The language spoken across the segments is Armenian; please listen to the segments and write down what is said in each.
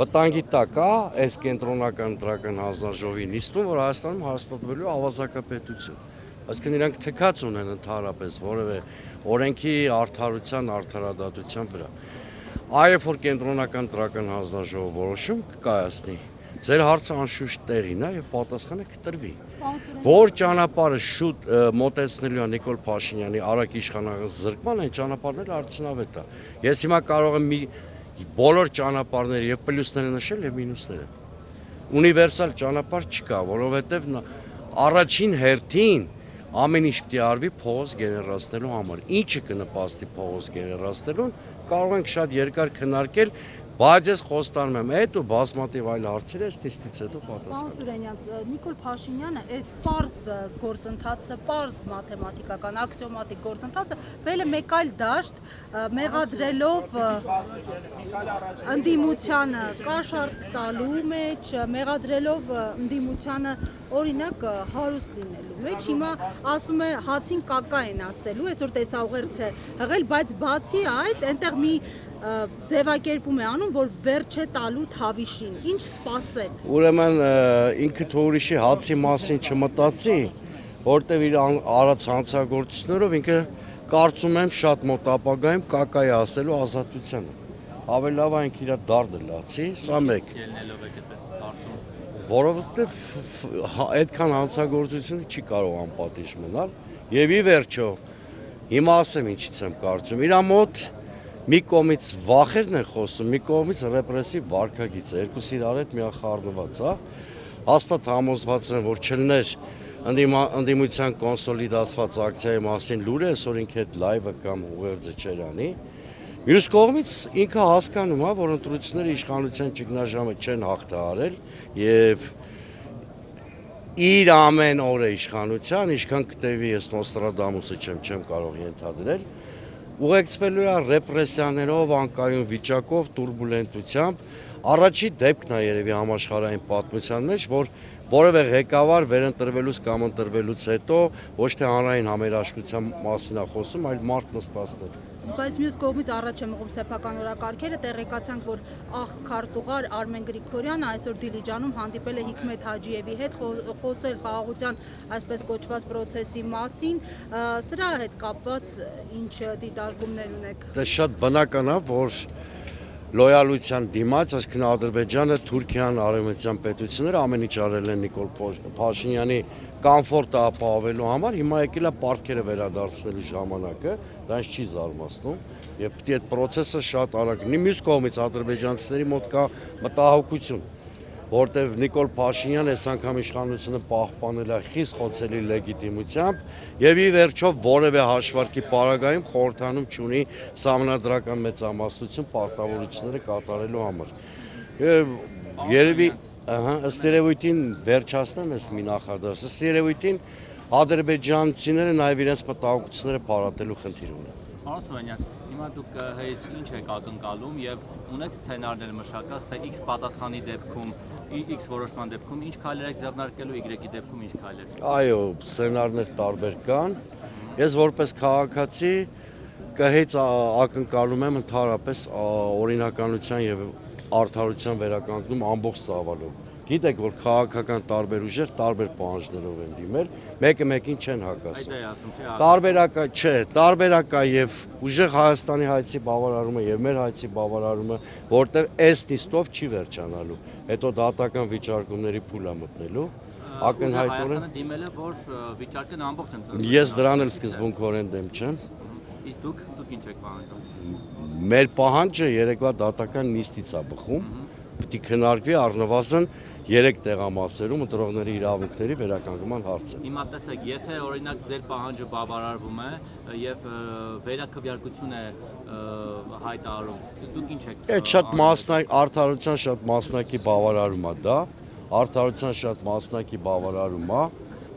վտանգի տակ է այս կենտրոնական ընտրական հանձնաժողովի նիստում, որ Հայաստանում հաստատվելու ավազակապետություն։ Այսինքն իրանք թքած ունեն ընդհանրապես որևէ օրենքի արդարության, արդարադատության վրա։ Այբ որ կենտրոնական ընտրական հանձնաժողովը որոշում կկայացնի, ձեր հարցը անշուշտ տեղին է եւ պատասխանը կտրվի։ Որ ճանապարհը շուտ մոտեցնելու է Նիկոլ Փաշինյանի արագ իշխանական զրկման, այն ճանապարհն էլ արդյունավետ է։ Ես հիմա կարող եմ բոլոր ճանապարհները եւ պլյուսները նշել եւ մինուսները։ Ունիվերսալ ճանապարհ չկա, որովհետեւ առաջին հերթին ամեն ինչ պիտի արվի փողոց գեներացնելու համար։ Ինչը կնպաստի փողոց գեներացնելուն, կարող ենք շատ երկար քննարկել, բայց ես խոստանում եմ, այդ ու բազմաթիվ այլ հարցեր այս նիստից հետո պատասխան։ Պարոն Սուրենյանց, Նիկոլ Փաշինյանը այս պարզ գործընթացը, պարզ մաթեմատիկական, աքսիոմատիկ գործընթացը բերել է մեկ այլ դաշտ, մեղադրելով ընդդիմությանը կաշառք տալու մեջ, մեղադրելով ընդդիմությանը օրինակ հարուստ լինելու մեջ, հիմա ասում է հացին կակա են ասելու, այսօր տեսաուղերձ է հղել, բայց բացի այդ, այնտեղ մի ձևակերպում է անում, որ վերջ է տալու Թավիշին, ինչ սպասել։ Ուրեմն ինքը թուրիշի հացի մասին չմտածի, որտեվ իր արած հանցագործություններով ինքը կարծում եմ շատ մոտ ապագայում կակայի ասելու ազատությանը։ Ավելի լավ է ինքը իր դարդը լացի, սա մեկ։ Որովհետև այդքան հանցագործությունը չի կարող անպատիժ մնալ, եւ ի վերջո հիմա ասեմ ինչից եմ կարծում, իր մոտ մի կողմից վախերն են խոսում, մի կողմից ռեպրեսիվ վարքագիծ է, երկուսի իրար հետ միախառնված է, հաստատ համոզված են, որ չլներ ընդդիմության կոնսոլիդացված ակցիայի մասին լուրը, այսօր ինքը այդ լայվը կամ ուղերձը չեր անի, մյուս կողմից ինքը հասկանում է, որ ընտրությունները իշխանության ճգնաժամը չեն հաղթահարել եւ իր ամեն օրը իշխանության, ինչքան կտևի ես Նոստրադամուսը չեմ կարող ենթադրել, ուղեկցվելու է ռեպրեսիաներով, անկայուն վիճակով, տուրբուլենտությամբ, առաջի դեպքն է երևի համաշխարհային պատմության մեջ, որ որևէ ղեկավար վերընտրվելուց կամ ընտրվելուց հետո ոչ թե հանրային համերաշխության մասին է խոսում, այլ մարդ նստածներ։ Բայց մյուս կողմից առաջ եմ ուղղում սեփական օրակարգերը, տեղեկացանք, որ քարտուղար Արմեն Գրիգորյանը այսօր Դիլիջանում հանդիպել է Հիկմետ Հաջիևի հետ, խոսել խաղաղության այսպես կոչված պրոցեսի մասին, սրա հետ կապված ինչ դիտարկումներ ունեք։ Դա շատ բնական է, որ լոյալության դիմաց, այսինքն Ադրբեջանը, Թուրքիան, արևմտյան պետությունները ամեն ինչ արել են Նիկոլ Փաշինյանի կոմֆորտը ապահովելու համար, հիմա եկել է պարտքերը վերադարձնելու ժամանակը, դա ինձ չի զարմացնում եւ պիտի այդ process-ը շատ արագ լինի։ Մյուս կողմից ադրբեջանցիների մոտ կա մտահոգություն, որտեվ Նիկոլ Փաշինյանը այս անգամ իշխանությունը պահպանել է խիստ խոցելի լեգիտիմությամբ եւ ի վերջո որևէ հաշվարկի պարագայում խորհրդանում չունի սահմանադրական մեծամասնություն պարտավորությունները կատարելու համար։ Երևի ըստ երևույթին վերջացնեմ ես մի նախադասը, ըստ երևույթին ադրբեջանցիները նաև իրենց մտահոգությունները պարատելու խնդիր ունեն։ Պարոն Սուրենյան, հիմա դուք հենց ինչ եք ակնկալում եւ ունեք սցենարներ մշակած, թե X պատասխանի դեպքում, X որոշման դեպքում ինչ քայլեր եք ձեռնարկելու, Y-ի դեպքում ինչ քայլեր։ Այո, սցենարներ տարբեր կան։ Ես որպես քաղաքացի կհեծ ակնկալում եմ ընդհանրապես օրինականության եւ արդարության վերականգնում ամբողջ ծավալով։ Գիտեք, որ քաղաքական տարբեր ուժեր տարբեր պահանջներով են դիմել, մեկը մեկին չեն հակասում։ Տարբերակա եւ ուժեղ Հայաստանի հայցի բավարարումը եւ մեր հայցի բավարարումը, որտեղ այս նիստով չի վերջանալու։ Հետո դատական վիճարկումների փուլ է մտնելու։ Ակնհայտորեն դիմել է, որ վիճարկն ամբողջ ընտրել։ Ես դրան էլ սկզբունքորեն դեմ չեմ։ Իսկ դուք ինչ եք պահանջում։ Մեր պահանջը երեկվա դատական նիստից է բխում, պիտի քննարկվի առնվազն 3 տեղամասերում ընտրողների իրավունքների վերականգնման հարցը։ Հիմա տեսեք, եթե օրինակ ձեր պահանջը բավարարվում է եւ վերաքվյարկություն է հայտարարում, դուք ինչ եք։ Այդ շատ արդարության շատ մասնակի բավարարում է դա, արդարության շատ մասնակի բավարարում է,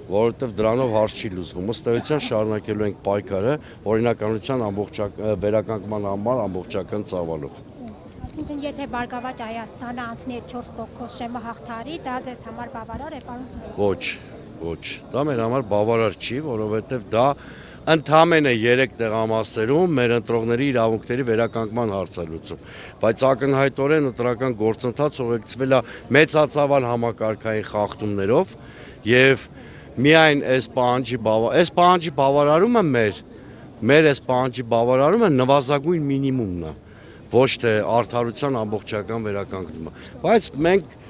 որովհետև դրանով հարց չի լուծվում։ Ըստ էության շարունակելու ենք պայքարը օրինականության վերականգնման համար ամբողջական ծավալով։ Այսինքն, եթե Բարգավաճ Հայաստանը անցնի այդ 4% շեմը հաղթարի, դա ձեզ համար բավարար է, պարոն Սուրենյան։ Ոչ, դա մեր համար բավարար չի, որովհետև դա Ընդամենը 3 տեղամասերում մեր ընտրողների իրավունքների վերականգնման հարց է լուծում, բայց ակնհայտորեն ընտրական գործընթաց ուղեկցվել է մեծածավալ համակարգային խախտումներով եւ միայն այս պահանջի բավարարումը մեր այս պահանջի բավարարումը նվազագույն մինիմումն է, ոչ թե արդարության ամբողջական վերականգնումը, բայց մենք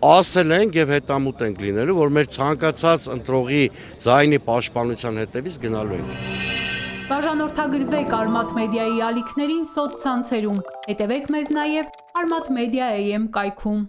ասել ենք եւ հետամուտ ենք լինելու, որ մեր ցանկացած ընտրողի ձայնի պաշտպանության հետևից գնալու ենք։ Բաժանորդագրվեք Արմաթ մեդիայի ալիքներին սոցցանցերում, հետևեք մեզ նաև Armat Media AM կայքում։